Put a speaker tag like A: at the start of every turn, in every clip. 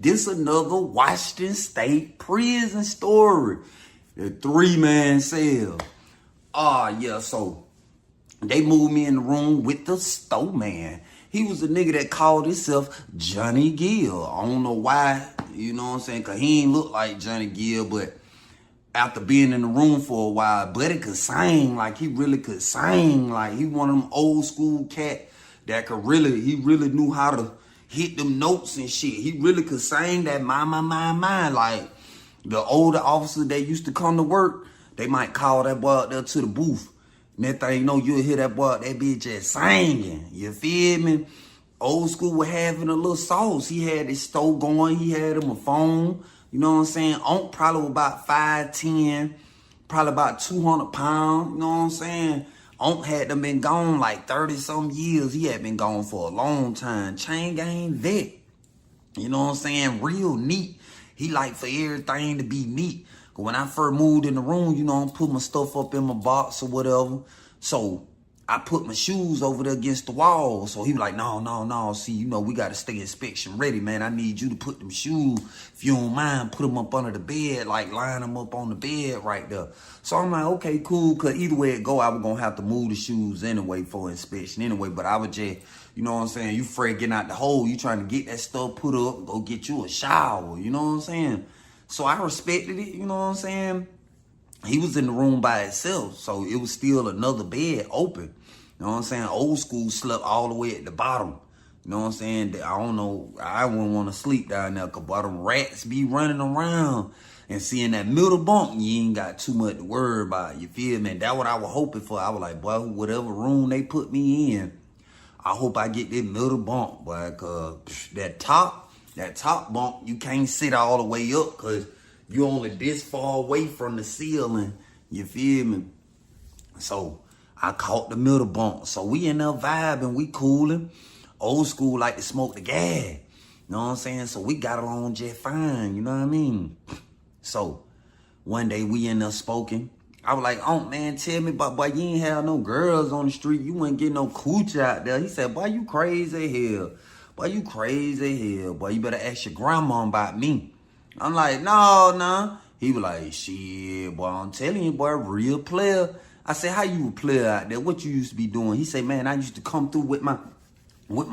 A: This another Washington State prison story. The 3-man cell. Yeah, so they moved me in the room with the store man. He was a nigga that called himself Johnny Gill. I don't know why, you know what I'm saying? Because he ain't look like Johnny Gill, but after being in the room for a while, Buddy could sing. Like, he really could sing. Like, he one of them old school cat that he really knew how to hit them notes and shit. He really could sing that my. Like, the older officers that used to come to work, they might call that boy out there to the booth. Next thing you know, you'll hear that boy, that bitch just singing. You feel me? Old school was having a little sauce. He had his stove going. He had him a phone. You know what I'm saying? Unc probably was about 5'10", probably about 200 pounds. You know what I'm saying? Unc had them been gone like 30-some years. He had been gone for a long time. Chain gang vet. You know what I'm saying? Real neat. He like for everything to be neat. When I first moved in the room, you know, I put my stuff up in my box or whatever. So I put my shoes over there against the wall. So he was like, no. See, you know, we got to stay inspection ready, man. I need you to put them shoes, if you don't mind, put them up under the bed, like line them up on the bed right there. So I'm like, okay, cool. Because either way it go, I was going to have to move the shoes anyway for inspection anyway. But I was just, you know what I'm saying? You afraid getting out the hole. You trying to get that stuff put up, go get you a shower. You know what I'm saying? So I respected it, you know what I'm saying? He was in the room by himself, so it was still another bed open. You know what I'm saying? Old school slept all the way at the bottom. You know what I'm saying? I don't know, I wouldn't want to sleep down there because them rats be running around. And seeing that middle bunk, you ain't got too much to worry about. You feel me? That's what I was hoping for. I was like, boy, whatever room they put me in, I hope I get that middle bunk, boy, because that top bunk, you can't sit all the way up because you only this far away from the ceiling. You feel me? So I caught the middle bunk. So we in there vibing, we cooling. Old school like to smoke the gas. You know what I'm saying? So we got along just fine, you know what I mean? So one day we in there smoking. I was like, oh man, tell me, boy, you ain't have no girls on the street. You wouldn't get no cooch out there. He said, boy, you crazy hell. Boy, you crazy hell. Boy, you better ask your grandma about me. I'm like, no. He was like, shit, boy, I'm telling you, boy, real player. I said, how you a player out there? What you used to be doing? He said, man, I used to come through with my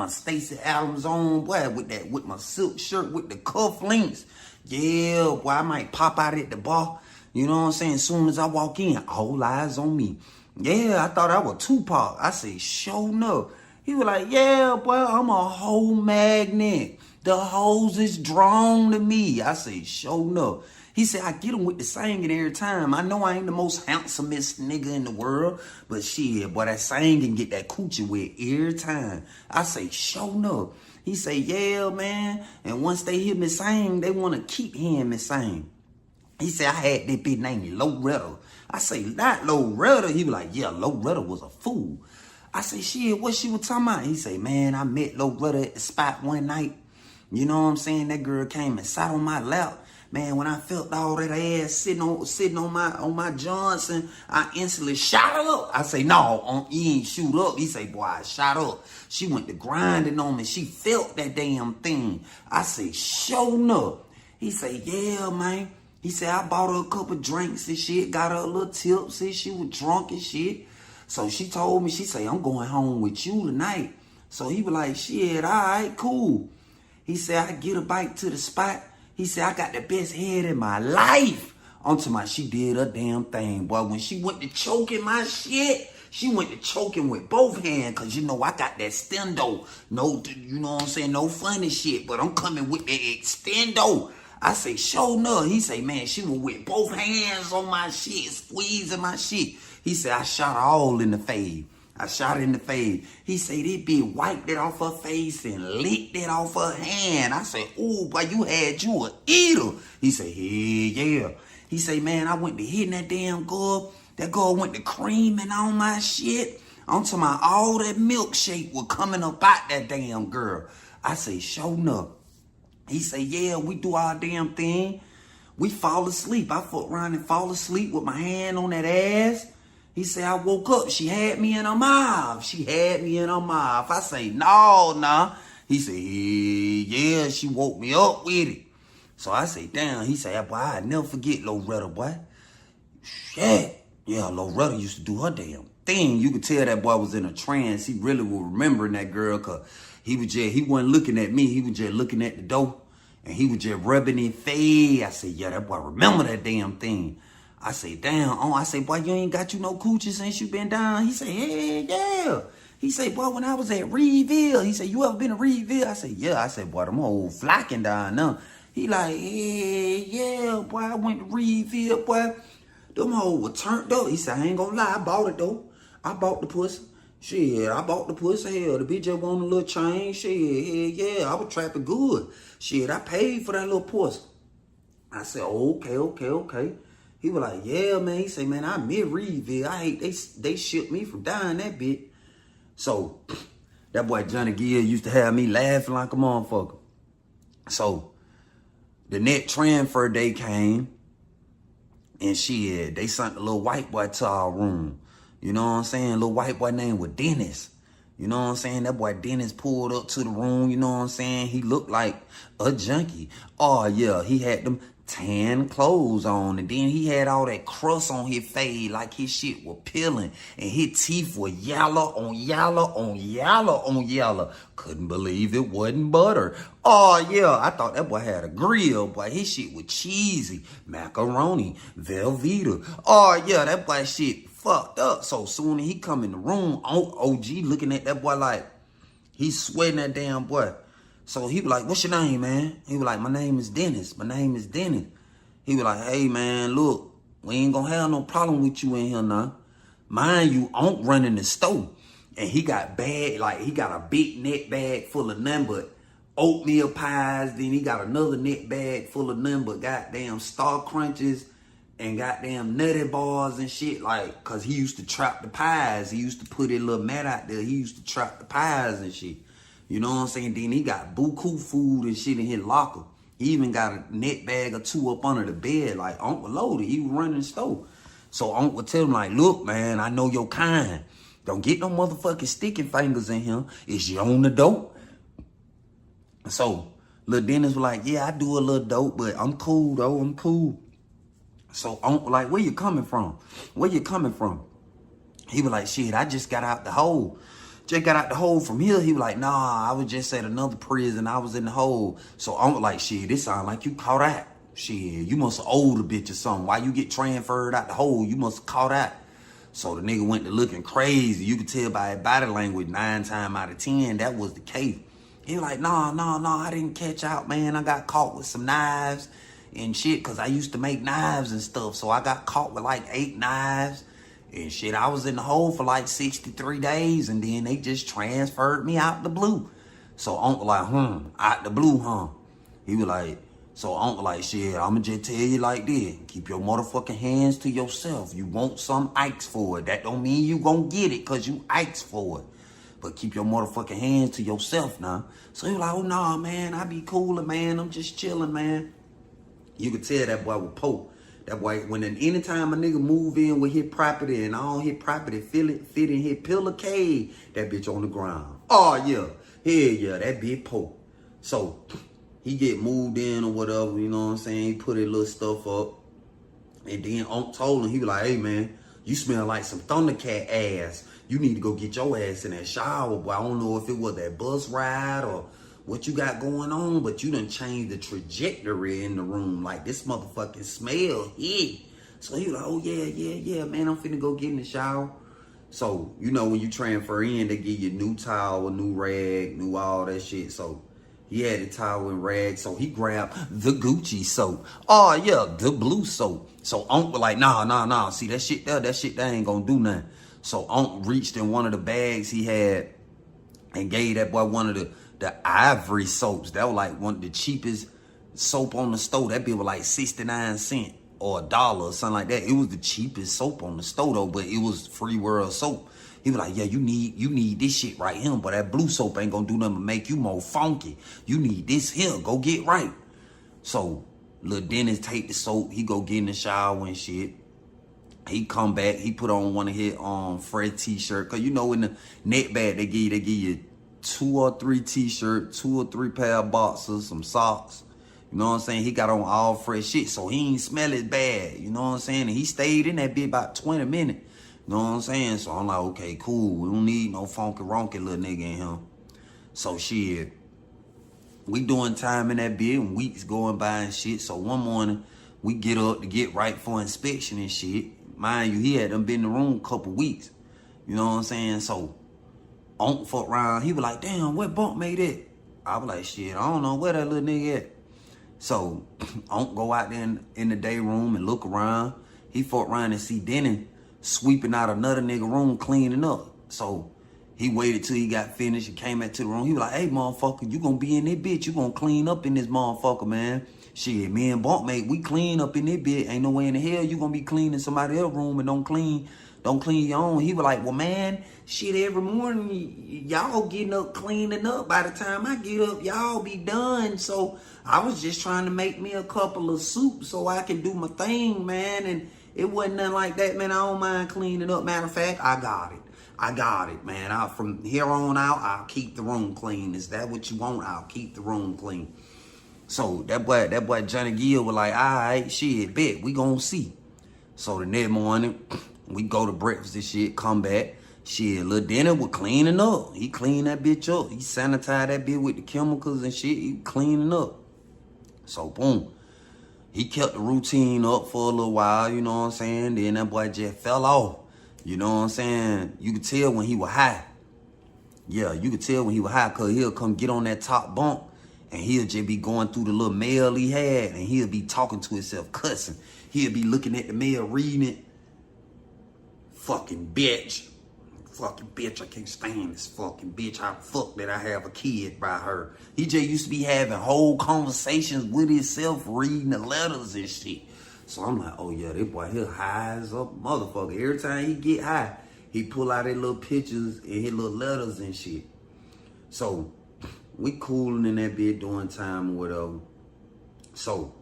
A: Stacey Adams on, boy, with my silk shirt, with the cufflinks. Yeah, boy, I might pop out at the bar. You know what I'm saying? As soon as I walk in, all eyes on me. Yeah, I thought I was Tupac. I said, sure enough. He was like, yeah, boy, I'm a whole magnet. The hoes is drawn to me. I say, sure enough. He said, I get him with the singing every time. I know I ain't the most handsomest nigga in the world, but shit, boy, that singing get that coochie wet every time. I say, sure enough. He say, yeah, man. And once they hear me sing, they want to keep hearing me sing. He said, I had that bitch named Loretta. I say, not Loretta. He was like, yeah, Loretta was a fool. I say, shit, what she was talking about? He say, man, I met Loretta at the spot one night. You know what I'm saying? That girl came and sat on my lap. Man, when I felt all that ass sitting on my Johnson, I instantly shot her up. I say, no, you ain't shoot up. He say, boy, I shot up. She went to grinding on me. She felt that damn thing. I say, sure enough. He say, yeah, man. He said, I bought her a couple drinks and shit, got her a little tips and she was drunk and shit. So she told me, she say, I'm going home with you tonight. So he was like, shit, all right, cool. He said, I get a bike to the spot. He said, I got the best head in my life. Onto my, she did her damn thing. Boy, when she went to choking my shit, she went to choking with both hands. Because, you know, I got that stendo. No, you know what I'm saying? No funny shit. But I'm coming with the extendo. I say, sure enough. He say, man, she was with both hands on my shit, squeezing my shit. He said, I shot her all in the face. I shot her in the face. He said, it be wiped it off her face and licked it off her hand. I said, ooh, boy, you had you a eater. He said, yeah. He say, man, I went to hitting that damn girl. That girl went to creaming on my shit. I'm talking about all that milkshake was coming up out that damn girl. I say, sure enough. He say, yeah, we do our damn thing. We fall asleep. I fuck around and fall asleep with my hand on that ass. He said, I woke up. She had me in her mouth. I say, no. He said, yeah, she woke me up with it. So I say, damn. He said, boy, I never forget Loretta, boy. Shit. Yeah, Loretta used to do her damn thing. You could tell that boy was in a trance. He really was remembering that girl, because he wasn't looking at me. He was just looking at the door. And he was just rubbing his face. I said, yeah, that boy remember that damn thing. I say, damn. I say, boy, you ain't got you no coochie since you been down. He say, yeah. He say, boy, when I was at Reedville. He said, you ever been to Reedville? I said, yeah. I said, boy, them old flocking down now. He like, yeah, boy, I went to Reedville, boy. Them hoes were turned up. He said, I ain't gonna lie, I bought it though. I bought the pussy. Shit, I bought the pussy. Hell, the bitch just want a little change. Shit, yeah, I was trapping good. Shit, I paid for that little pussy. I said, okay. He was like, yeah, man. He said, man, I miss Reedville. I hate they shipped me from down that bit. So that boy Johnny Gill used to have me laughing like a motherfucker. So the net transfer day came, and shit, they sent a little white boy to our room. You know what I'm saying? Little white boy named was Dennis. You know what I'm saying? That boy Dennis pulled up to the room. You know what I'm saying? He looked like a junkie. Oh, yeah. He had them tan clothes on. And then he had all that crust on his face, like his shit was peeling. And his teeth were yellow on yellow on yellow on yellow. Couldn't believe it wasn't butter. Oh, yeah. I thought that boy had a grill. Boy, his shit was cheesy. Macaroni. Velveeta. Oh, yeah. That boy shit fucked up. So soon as he come in the room, OG looking at that boy like he's sweating that damn boy. So he was like, what's your name, man? He was like, my name is Dennis. My name is Dennis. He was like, hey, man, look, we ain't gonna have no problem with you in here now. Mind you, Unc running the store. And he got bag, like he got a big net bag full of nothing but oatmeal pies. Then he got another net bag full of nothing but goddamn Star Crunches and goddamn nutty bars and shit, like, cause he used to trap the pies. He used to put his little mat out there. He used to trap the pies and shit. You know what I'm saying? Then he got buku food and shit in his locker. He even got a net bag or two up under the bed. Like, Unc was loaded. He was running the store. So Unc would tell him, like, look, man, I know your kind. Don't get no motherfucking sticking fingers in here. Is you on the dope? So Lil Dennis was like, yeah, I do a little dope, but I'm cool, though. I'm cool. So Unc was like, where you coming from? Where you coming from? He was like, shit, I just got out the hole. Just got out the hole from here. He was like, nah, I was just at another prison. I was in the hole. So Unc was like, shit, this sound like you caught out. Shit, you must have owed a bitch or something. Why you get transferred out the hole? You must have caught out. So the nigga went to looking crazy. You could tell by his body language 9 times out of 10 that was the case. He was like, nah, I didn't catch out, man. I got caught with some knives and shit, because I used to make knives and stuff. So I got caught with like 8 knives and shit. I was in the hole for like 63 days, and then they just transferred me out the blue. So Uncle like, out the blue, huh? He was like, so Uncle like, shit, I'ma just tell you like this. Keep your motherfucking hands to yourself. You want some ask for it. That don't mean you gonna get it because you ask for it. But keep your motherfucking hands to yourself now. So he was like, oh, nah, man, I be cooler, man. I'm just chilling, man. You could tell that boy was poor. That boy, when anytime a nigga move in with his property and all his property fit in his pillar cave, that bitch on the ground. Oh, yeah. Hell yeah, that bitch poor. So he get moved in or whatever, you know what I'm saying? He put his little stuff up. And then Unc told him, he was like, hey, man, you smell like some Thundercat ass. You need to go get your ass in that shower, boy. I don't know if it was that bus ride or what you got going on, but you done changed the trajectory in the room. Like, this motherfucking smell hit. So he was like, oh, yeah, man, I'm finna go get in the shower. So, you know, when you transfer in, they give you new towel, new rag, new all that shit. So he had the towel and rag, so he grabbed the Gucci soap. Oh, yeah, the blue soap. So Unc was like, nah. See, that shit there ain't gonna do nothing. So Unc reached in one of the bags he had and gave that boy one of the ivory soaps. That was like one of the cheapest soap on the store. That bill was like 69 cents or $1 or something like that. It was the cheapest soap on the store though, but it was free world soap. He was like, yeah, you need this shit right here, but that blue soap ain't gonna do nothing but make you more funky. You need this here. Go get right. So Lil Dennis take the soap. He go get in the shower and shit. He come back. He put on one of his Fred t-shirt. Cause you know in the net bag they give you 2 or 3 t-shirts, 2 or 3 pair of boxers, some socks. You know what I'm saying? He got on all fresh shit, so he ain't smell as bad. You know what I'm saying? And he stayed in that bitch about 20 minutes. You know what I'm saying? So I'm like, okay, cool. We don't need no funky ronky little nigga in here. So shit, we doing time in that bitch and weeks going by and shit. So one morning, we get up to get right for inspection and shit. Mind you, he had done been in the room a couple weeks. You know what I'm saying? So, Unc fuck around. He was like, damn, what bunk made it? I was like, shit, I don't know where that little nigga at. So, Unc go out there in the day room and look around. He fuck around and see Denny sweeping out another nigga room cleaning up. So, he waited till he got finished and came back to the room. He was like, hey, motherfucker, you gonna be in this bitch. You gonna clean up in this motherfucker, man. Shit, me and Bunkmate, we clean up in this bitch. Ain't no way in the hell you gonna be cleaning somebody else's room and don't clean your own. He was like, well, man, shit, every morning, y'all getting up, cleaning up. By the time I get up, y'all be done. So I was just trying to make me a couple of soups so I can do my thing, man. And it wasn't nothing like that, man. I don't mind cleaning up. Matter of fact, I got it, man. From here on out, I'll keep the room clean. Is that what you want? I'll keep the room clean. So that boy Johnny Gill was like, all right, shit, bet, we gonna see. So the next morning, we go to breakfast and shit, come back. Shit, little Denny was cleaning up. He cleaned that bitch up. He sanitized that bitch with the chemicals and shit. He cleaning up. So boom. He kept the routine up for a little while, you know what I'm saying? Then that boy just fell off. You know what I'm saying? You could tell when he was high. Yeah, you could tell when he was high because he'll come get on that top bunk and he'll just be going through the little mail he had and he'll be talking to himself, cussing. He'll be looking at the mail, reading it. Fucking bitch. Fucking bitch, I can't stand this fucking bitch. How the fuck did I have a kid by her? He just used to be having whole conversations with himself, reading the letters and shit. So I'm like, oh yeah, that boy, he'll high as a motherfucker. Every time he get high, he pull out his little pictures and his little letters and shit. So we cooling in that bit doing time or whatever. So,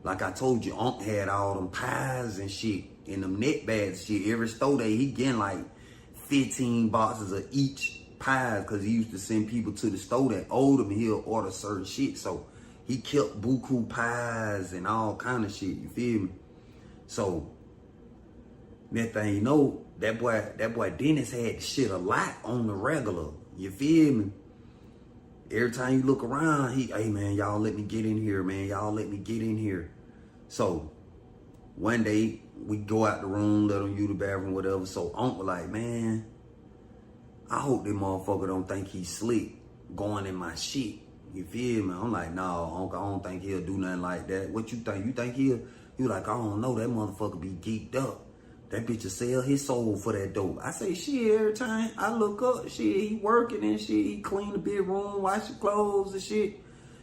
A: like I told you, Unc had all them pies and shit in them net bags and shit. Every store day, he getting like 15 boxes of each pies because he used to send people to the store that owed him and he'll order certain shit. So he kept buku pies and all kind of shit, you feel me? So, next thing you know, that boy Dennis had shit a lot on the regular, you feel me? Every time you look around, hey man, y'all let me get in here, man. Y'all let me get in here. So, one day, we go out the room, let him use the bathroom, whatever. So, Unc was like, man, I hope that motherfucker don't think he's slick going in my shit. You feel me? I'm like, no, Unc, I don't think he'll do nothing like that. What you think? You think he'll? You like, I don't know. That motherfucker be geeked up. That bitch will sell his soul for that dope. I say, shit, every time I look up, shit, he working and shit. He clean the bedroom, wash the clothes and shit.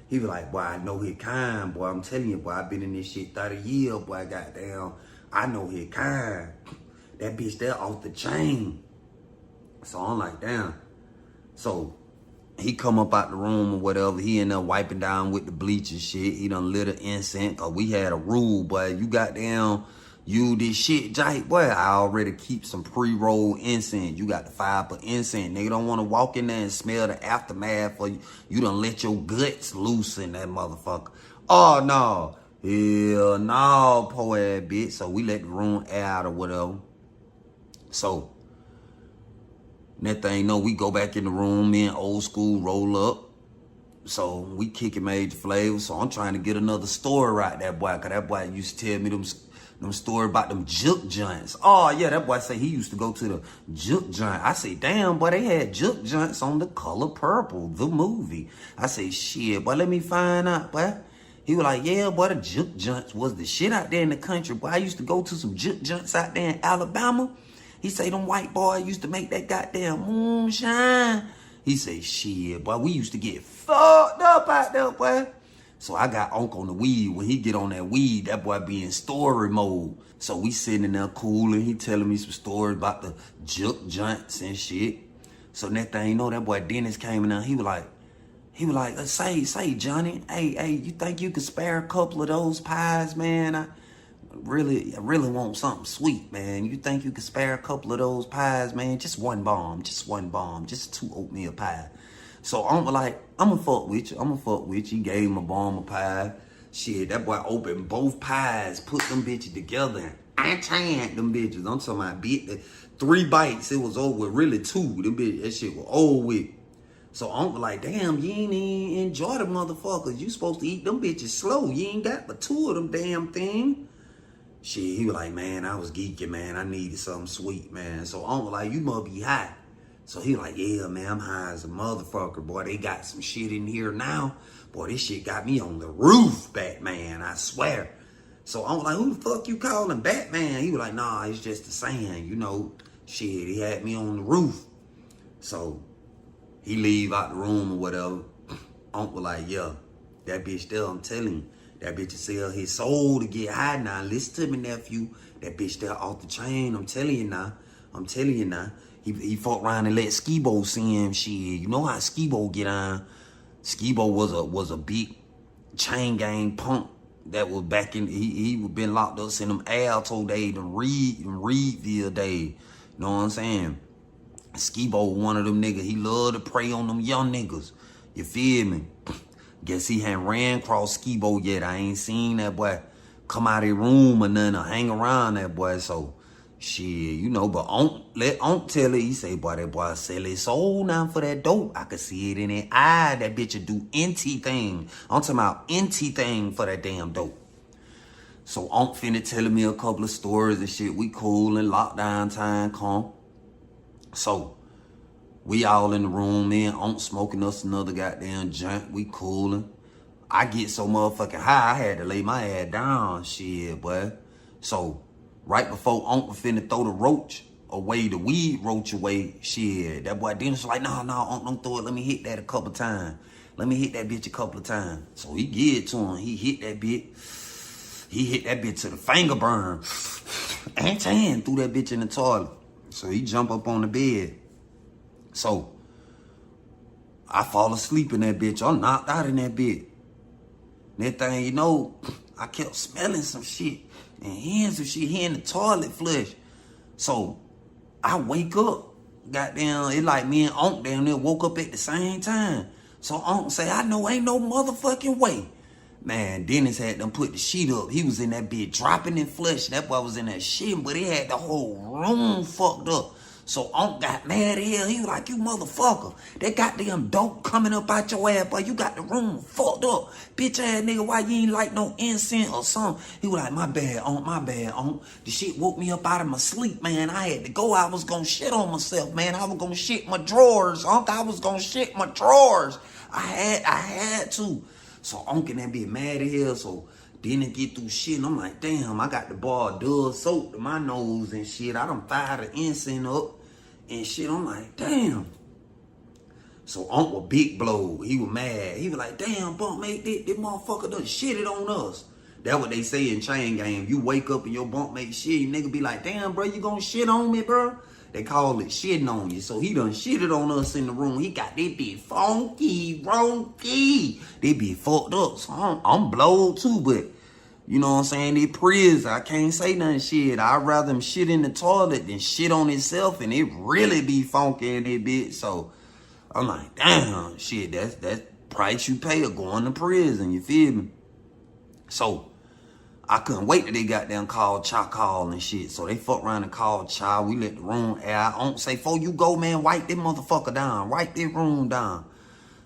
A: He be like, boy, I know his kind, boy. I'm telling you, boy, I been in this shit 30 years, boy. Goddamn, I know his kind. That bitch there off the chain. So I'm like, damn. So he come up out the room or whatever. He in there wiping down with the bleach and shit. He done lit an incense. Cause we had a rule, boy. You goddamn, you this shit, Jay, boy, I already keep some pre-rolled incense. You got the fire for incense. Nigga don't want to walk in there and smell the aftermath for you. You done let your guts loose in that motherfucker. Oh, no. Hell no, poor ass bitch. So we let the room air out or whatever. So, that thing, no, we go back in the room, me and old school roll up. So we kicking major flavors. So I'm trying to get another story right there, boy. Cause that boy used to tell me them story about them juke joints. Oh yeah, that boy say he used to go to the juke joint. I say, damn, boy, they had juke joints on The Color Purple, the movie. I say, shit, boy, let me find out, boy. He was like, yeah, boy, the juke joints was the shit out there in the country. Boy, I used to go to some juke joints out there in Alabama. He say them white boys used to make that goddamn moonshine. He say, shit, boy, we used to get fucked up out there, boy. So I got Unc on the weed. When he get on that weed, that boy be in story mode. So we sitting in there cool and he telling me some stories about the juke joints and shit. So next thing you know, that boy Dennis came in there. He was like, say, Johnny, hey, you think you could spare a couple of those pies, man? I really want something sweet, man. You think you could spare a couple of those pies, man? Just one bomb, just 2 oatmeal pie. So I'm like, I'ma fuck with you. I'ma fuck with you. He gave him a bomb of pie. Shit, that boy opened both pies, put them bitches together, and chained them bitches. I'm talking about bit 3 bites, it was over. Really 2. Them bitches, that shit was over with. So I'm like, damn, you ain't even enjoy the motherfuckers. You supposed to eat them bitches slow. You ain't got but 2 of them damn thing. Shit, he was like, man, I was geeking, man. I needed something sweet, man. So I'm like, you must be high. So he like, yeah, man, I'm high as a motherfucker. Boy, they got some shit in here now. Boy, this shit got me on the roof, Batman, I swear. So I'm like, who the fuck you calling Batman? He was like, nah, it's just the saying, you know. Shit, he had me on the roof. So he leave out the room or whatever. Uncle like, yeah, that bitch there, I'm telling you. That bitch sell his soul to get high now. Listen to me, nephew. That bitch there off the chain. I'm telling you now. I'm telling you now. He fucked around and let Skibo see him. Shit, you know how Skibo get on. Skibo was a big chain gang punk that was back in. He been locked up in them Alto days, them Reedville days. You know what I'm saying? Skibo one of them niggas. He love to prey on them young niggas. You feel me? Guess he hadn't ran across Skibo yet. I ain't seen that boy come out of the room or nothing or hang around that boy. So, shit, you know, but let Unc tell it. He say, boy, that boy sell his soul now for that dope. I could see it in his eye. That bitch would do anything. I'm talking about anything for that damn dope. So, Unc finna telling me a couple of stories and shit. We cool and lockdown time come. So, we all in the room, man. Unc smoking us another goddamn joint. We coolin'. I get so motherfucking high, I had to lay my ass down, shit, boy. So, right before Unc was finna throw the roach away, the weed roach away, shit, that boy Dennis was like, nah, Unc, don't throw it. Let me hit that a couple times. Let me hit that bitch a couple of times. So, he get it to him. He hit that bitch. He hit that bitch to the finger burn. And threw that bitch in the toilet. So, he jump up on the bed. So, I fall asleep in that bitch. I'm knocked out in that bitch. That thing, you know, I kept smelling some shit and hearing some shit, hearing the toilet flush. So, I wake up. Goddamn, it like me and Unc down there woke up at the same time. So, Unc say, I know ain't no motherfucking way. Man, Dennis had them put the sheet up. He was in that bitch dropping in flesh. That boy was in that shit, but he had the whole room fucked up. So Unc got mad at him. He was like, you motherfucker. That goddamn dope coming up out your ass, boy. You got the room fucked up. Bitch ass nigga, why you ain't like no incense or something? He was like, my bad, Unc. The shit woke me up out of my sleep, man. I had to go. I was gonna shit on myself, man. I was gonna shit my drawers, Unc. I was gonna shit my drawers. I had to. So Unc and that bitch mad at hell. So didn't get through shit. And I'm like, damn, I got the bar Dove soap to my nose and shit. I done fired the incense up and shit. I'm like, damn. So Unc was big blow. He was mad. He was like, damn, bunkmate, this motherfucker done shitted on us. That's what they say in chain gang. You wake up and your bunkmate shit, you nigga be like, damn, bro, you gonna shit on me, bro? They call it shitting on you. So he done shitted on us in the room. He got this bitch funky, ronky. They be fucked up. So I'm blowed too, but you know what I'm saying? They prison. I can't say nothing shit. I'd rather him shit in the toilet than shit on himself, and it really be funky in that bitch. So I'm like, damn, shit, that's price you pay of going to prison. You feel me? So I couldn't wait till they got down called call and shit. So they fuck around and called child. We let the room air. I don't say, before you go, man, wipe this motherfucker down. Wipe this room down.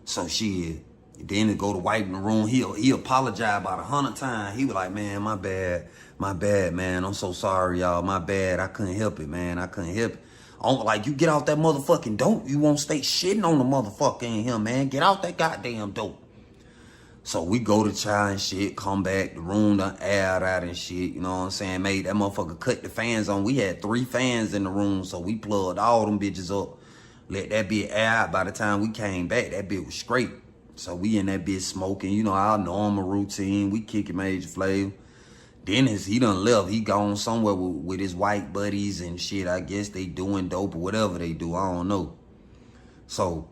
A: So shit. Then it go to wiping the room. He apologized about 100 times. He was like, man, my bad, man. I'm so sorry, y'all. My bad. I couldn't help it, man. I couldn't help it. I'm like, you get out that motherfucking dope. You won't stay shitting on the motherfucker in here, man. Get out that goddamn dope. So we go to child and shit, come back, the room done aired out and shit, you know what I'm saying? Made that motherfucker cut the fans on. We had 3 fans in the room, so we plugged all them bitches up. Let that bitch air out. By the time we came back, that bitch was straight. So we in that bitch smoking, you know, our normal routine. We kicking Major Flavor. Dennis, he done left. He gone somewhere with his white buddies and shit. I guess they doing dope or whatever they do. I don't know. So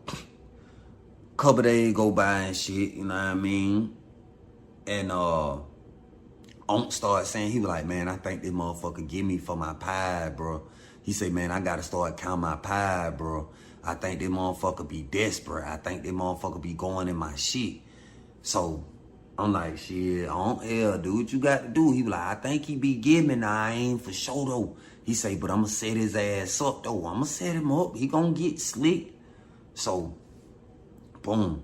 A: couple days go by and shit, you know what I mean? And Unc started saying, he was like, man, I think this motherfucker give me for my pie, bro. He said, man, I gotta start counting my pie, bro. I think that motherfucker be desperate. I think that motherfucker be going in my shit. So I'm like, shit, I don't hell, do what you got to do. He was like, I think he be giving. I ain't for sure though. He say, but I'm gonna set his ass up though. I'm gonna set him up. He gonna get slick. So, boom.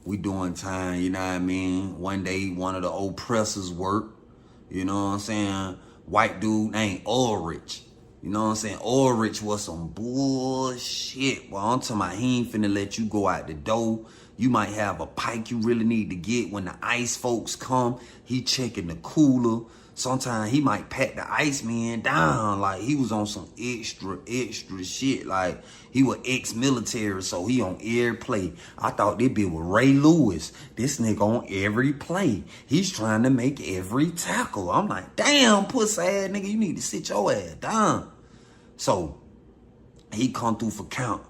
A: We doing time, you know what I mean? One day, one of the oppressors work. You know what I'm saying? White dude named Ulrich. You know what I'm saying? Ulrich was some bullshit. Well, I'm talking about he ain't finna let you go out the door. You might have a pike you really need to get when the ice folks come. He checking the cooler. Sometimes he might pat the Iceman down. Like he was on some extra shit. Like he was ex-military, so he on every play. I thought this bitch was Ray Lewis. This nigga on every play. He's trying to make every tackle. I'm like, damn, pussy ass nigga, you need to sit your ass down. So he come through for count.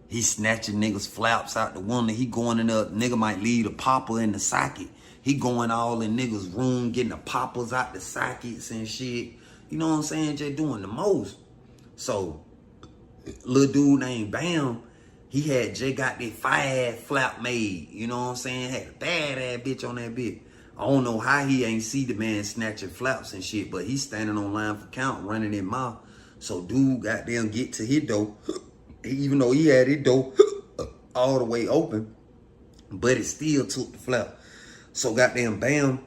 A: He snatching niggas flaps out the window. He going in there. Nigga might leave the popper in the socket. He going all in niggas' room, getting the poppers out the sockets and shit. You know what I'm saying? Just doing the most. So, little dude named Bam, he had just got that fire flap made. You know what I'm saying? Had a bad ass bitch on that bitch. I don't know how he ain't see the man snatching flaps and shit, but he's standing on line for count, running his mouth. So, dude goddamn get to his door, even though he had his door all the way open, but it still took the flap. So goddamn Bam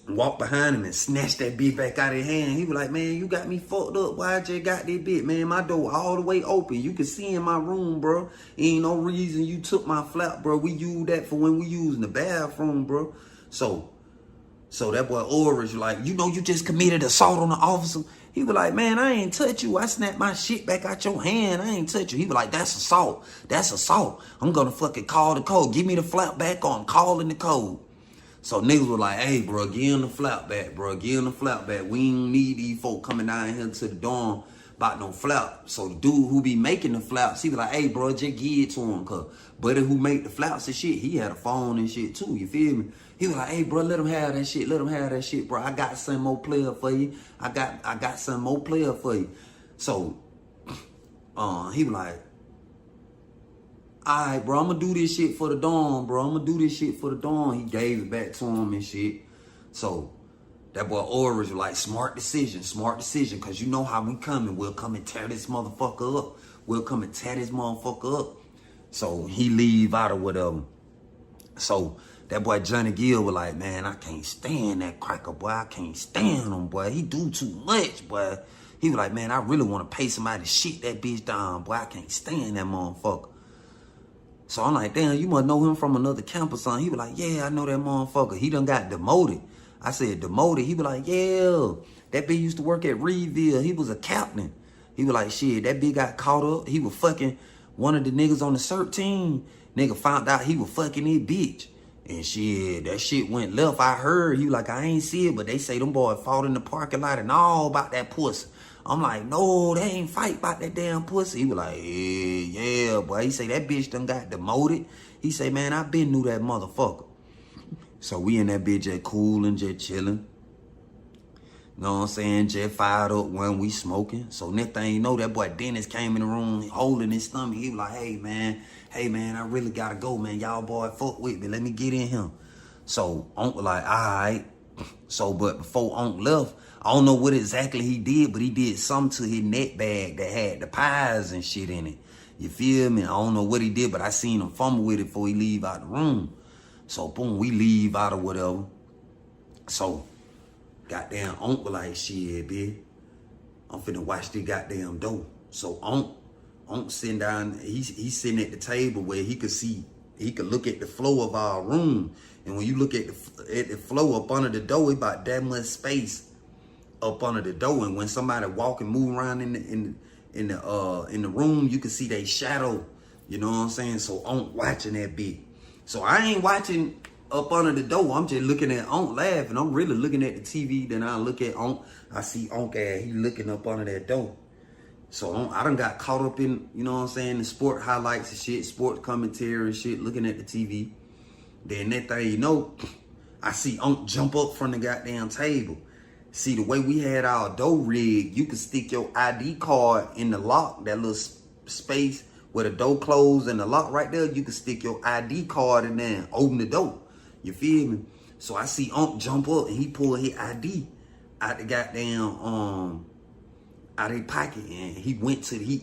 A: walked behind him and snatched that bitch back out of his hand. He was like, man, you got me fucked up. Why I just got this bitch, man? My door all the way open. You can see in my room, bro. Ain't no reason you took my flap, bro. We use that for when we use in the bathroom, bro. So that boy Ulrich like, you know you just committed assault on the officer. He was like, man, I ain't touch you. I snapped my shit back out your hand. I ain't touch you. He was like, that's assault. That's assault. I'm gonna fucking call the code. Give me the flap back or I'm calling the code. So niggas were like, hey, bro, give him the flap back, bro. Give him the flap back. We ain't need these folk coming down here to the dorm about no flap. So the dude who be making the flaps, he was like, hey, bro, just give it to him. Cause buddy who make the flaps and shit, he had a phone and shit too, you feel me? He was like, hey, bro, let him have that shit. Let him have that shit, bro. I got some more player for you. I got some more player for you. So he was like, all right, bro, I'm going to do this shit for the dawn, bro. I'm going to do this shit for the dawn. He gave it back to him and shit. So that boy Ulrich was like, smart decision, because you know how we coming. We'll come and tear this motherfucker up. We'll come and tear this motherfucker up. So he leave out or whatever. So that boy Johnny Gill was like, man, I can't stand that cracker, boy. I can't stand him, boy. He do too much, boy. He was like, man, I really want to pay somebody to shit that bitch down, boy. I can't stand that motherfucker. So I'm like, damn, you must know him from another camp or something. He was like, yeah, I know that motherfucker. He done got demoted. I said, demoted? He was like, yeah, that bitch used to work at Reedville. He was a captain. He was like, shit, that bitch got caught up. He was fucking one of the niggas on the CERT team. Nigga found out he was fucking his bitch. And shit, that shit went left. I heard. He was like, I ain't see it, but they say them boys fought in the parking lot and all about that pussy. I'm like, no, they ain't fight about that damn pussy. He was like, yeah, boy. He say that bitch done got demoted. He say, man, I been knew that motherfucker. So we in that bitch just cool and just chilling. You know what I'm saying? Just fired up when we smoking. So next thing you know, that boy Dennis came in the room holding his stomach. He was like, hey, man, I really gotta go, man. Y'all boy fuck with me. Let me get in him. So Unc was like, all right. So, but before Unc left, I don't know what exactly he did, but he did something to his net bag that had the pies and shit in it. You feel me? I don't know what he did, but I seen him fumble with it before he leave out the room. So, boom, we leave out or whatever. So, goddamn Unc was like, shit, bitch, I'm finna watch this goddamn door. So, Unc sitting down, he's sitting at the table where he could look at the floor of our room. And when you look at the floor up under the door, it's about that much space up under the door. And when somebody walk and move around in the room, you can see their shadow. You know what I'm saying? So Unc watching that bit. So I ain't watching up under the door. I'm just looking at Unc laughing. I'm really looking at the TV. Then I look at Unc. I see Unc as he looking up under that door. So I done got caught up in, you know what I'm saying, the sport highlights and shit, sport commentary and shit, looking at the TV. Then that thing, you know, I see Unc jump up from the goddamn table. See, the way we had our door rigged, you could stick your ID card in the lock, that little space where the door closed and the lock right there, you can stick your ID card in there and open the door. You feel me? So I see Unc jump up and he pulled his ID out the goddamn, out of his pocket, and he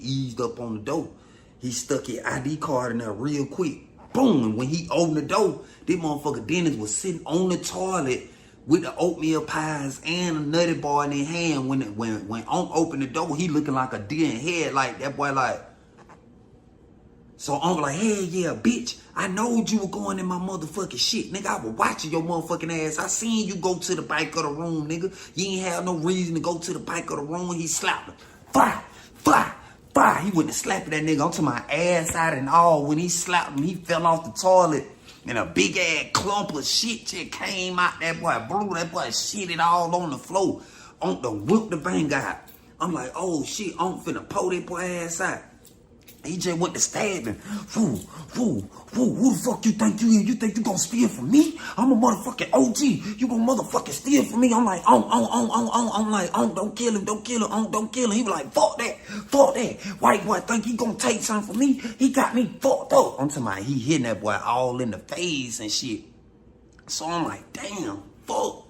A: eased up on the door. He stuck his ID card in there real quick. Boom, and when he opened the door, this motherfucker Dennis was sitting on the toilet with the oatmeal pies and a nutty bar in his hand. When Unc opened the door, he looking like a deer in headlight. That boy like, so Uncle like, hey, yeah, bitch, I knowed you were going in my motherfucking shit. Nigga, I was watching your motherfucking ass. I seen you go to the back of the room, nigga. You ain't have no reason to go to the back of the room. He slapped him. Fire, fire, fire. He went to slapping that nigga onto my ass out and all. When he slapped him, he fell off the toilet. And a big ass clump of shit just came out that boy. Blew that boy shitted all on the floor. Unc done whipped the bang out. I'm like, oh shit, Unc finna pull that boy ass out. He just went to stab him. Fool, who the fuck you think you is? You think you gonna steal from me? I'm a motherfucking OG. You gonna motherfucking steal from me? I'm like, I'm like, don't kill him, Unc, don't kill him. He was like, fuck that. White boy think he gonna take something from me? He got me fucked up. I'm talking about he hitting that boy all in the face and shit. So I'm like, damn, fuck.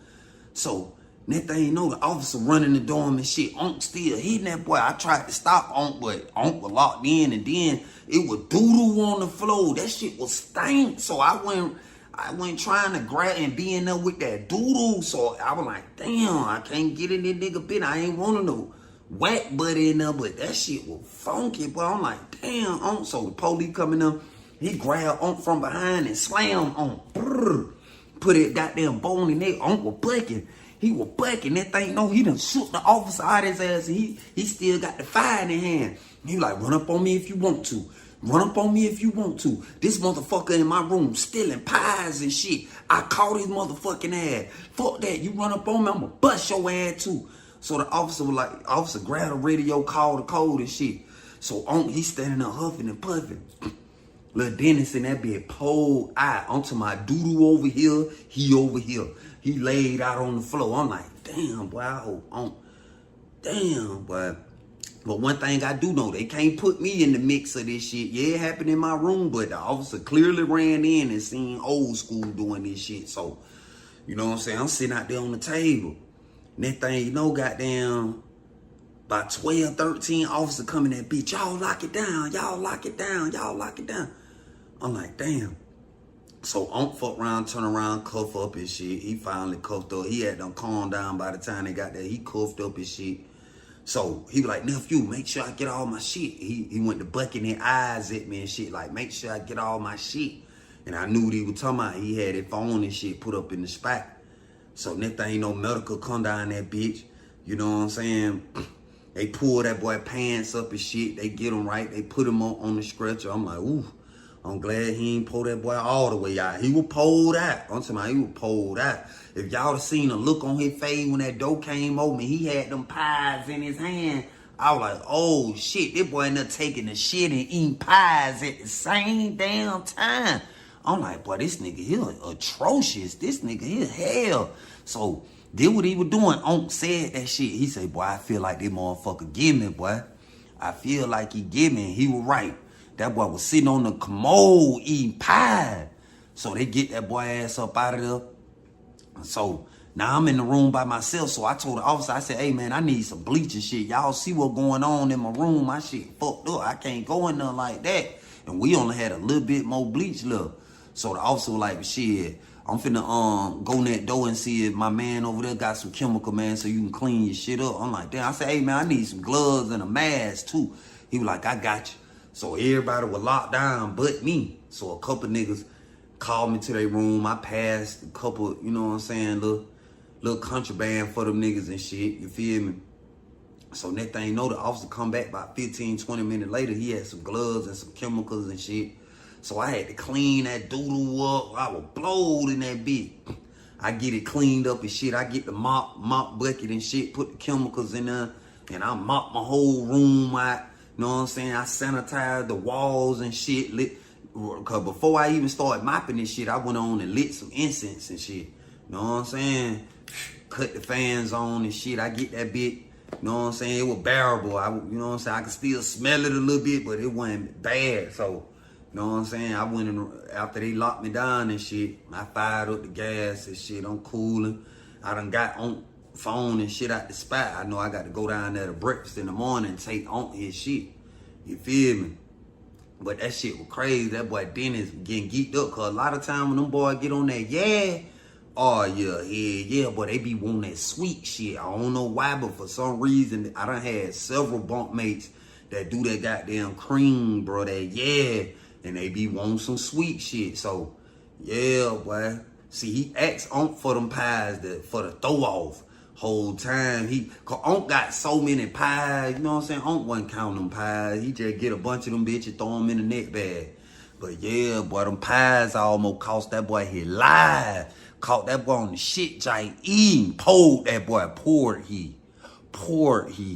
A: So next thing you know, the officer running the dorm and shit. Unc still hitting that boy. I tried to stop Unc, but Unc was locked in, and then it was doo-doo on the floor. That shit was stank. So I went trying to grab and be in there with that doo-doo. So I was like, damn, I can't get in this nigga bit. I ain't want no whack buddy in there, but that shit was funky, boy. I'm like, damn, Unc. So the police coming up, he grabbed Unc from behind and slammed Unc. Brrr. Put it goddamn bone in there. Unc was bucking. He was bucking. That thing, no, he done shoot the officer out his ass. And he still got the fire in his hand. He like, run up on me if you want to. Run up on me if you want to. This motherfucker in my room stealing pies and shit. I caught his motherfucking ass. Fuck that. You run up on me, I'ma bust your ass too. So the officer was like, officer grabbed the radio, called the code and shit. So he standing there huffing and puffing. Little Dennis in that bed pulled out onto my doo-doo over here. He over here. He laid out on the floor. I'm like, damn, boy, I hope damn, boy. But one thing I do know, they can't put me in the mix of this shit. Yeah, it happened in my room, but the officer clearly ran in and seen old school doing this shit. So, you know what I'm saying? I'm sitting out there on the table. Next thing you know, goddamn, by 12, 13 officers coming that bitch. Y'all lock it down. Y'all lock it down. Y'all lock it down. I'm like, damn. So Unc fuck around, turn around, cuff up his shit. He finally cuffed up. He had them calm down by the time they got there. He cuffed up his shit. So he was like, nephew, make sure I get all my shit. He went to bucking his eyes at me and shit. Like, make sure I get all my shit. And I knew what he was talking about. He had his phone and shit put up in the spot. So next thing you know, medical come down that bitch. You know what I'm saying? They pull that boy pants up and shit. They get him right. They put him on the stretcher. I'm like, ooh. I'm glad he ain't pulled that boy all the way out. He was pulled out. I'm talking about he was pulled out. If y'all have seen the look on his face when that door came open, he had them pies in his hand. I was like, oh shit, this boy ended up taking the shit and eating pies at the same damn time. I'm like, boy, this nigga here atrocious. This nigga here hell. So, did what he was doing. Unc said that shit. He said, boy, I feel like this motherfucker give me, boy. I feel like he give me. He was right. That boy was sitting on the commode eating pie. So they get that boy ass up out of there. So now I'm in the room by myself. So I told the officer, I said, hey man, I need some bleach and shit. Y'all see what's going on in my room. My shit fucked up. I can't go in there like that. And we only had a little bit more bleach left. So the officer was like, shit, I'm finna go in that door and see if my man over there got some chemical, man, so you can clean your shit up. I'm like, damn. I said, hey man, I need some gloves and a mask too. He was like, I got you. So everybody was locked down but me. So a couple niggas called me to their room. I passed a couple, you know what I'm saying, little contraband for them niggas and shit. You feel me? So next thing you know, the officer come back about 15, 20 minutes later. He had some gloves and some chemicals and shit. So I had to clean that doodle up. I was blowed in that bitch. I get it cleaned up and shit. I get the mop bucket and shit, put the chemicals in there, and I mop my whole room out. You know what I'm saying? I sanitized the walls and shit. Cause before I even started mopping this shit, I went on and lit some incense and shit. You know what I'm saying? Cut the fans on and shit. I get that bit You know what I'm saying? It was bearable. You know what I'm saying? I could still smell it a little bit, but it wasn't bad. So, you know what I'm saying? I went in, after they locked me down and shit, I fired up the gas and shit. I'm cooling. I done got on phone and shit out the spot. I know I got to go down there to breakfast in the morning and take on his shit. You feel me? But that shit was crazy. That boy Dennis getting geeked up. Cause a lot of time when them boys get on that, oh yeah, but they be wanting that sweet shit. I don't know why, but for some reason, I done had several bunk mates that do that goddamn cream, bro, and they be wanting some sweet shit. So, yeah, boy. See, he asked Unc for them pies for the throw off. Whole time, cause Unc got so many pies, you know what I'm saying? Unc wasn't counting them pies. He just get a bunch of them bitches, throw them in the neck bag. But yeah, boy, them pies almost cost that boy his life. Caught that boy on the shit giant eating. Pulled that boy, poured he.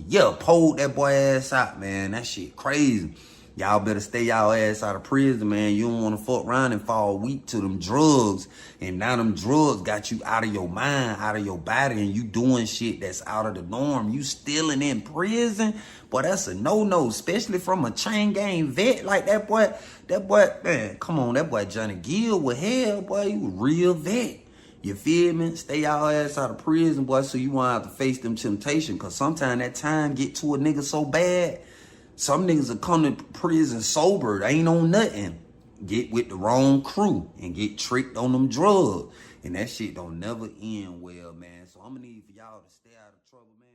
A: Yeah, pulled that boy ass out, man. That shit crazy. Y'all better stay y'all ass out of prison, man. You don't want to fuck around and fall weak to them drugs. And now them drugs got you out of your mind, out of your body, and you doing shit that's out of the norm. You stealing in prison? Boy, that's a no-no, especially from a chain gang vet like that boy. That boy, man, come on, that boy Johnny Gill with hell, boy. You a real vet. You feel me? Stay y'all ass out of prison, boy, so you won't have to face them temptation. Because sometimes that time get to a nigga so bad, some niggas will come to prison sober. They ain't on nothing. Get with the wrong crew and get tricked on them drugs. And that shit don't never end well, man. So I'm going to need for y'all to stay out of trouble, man.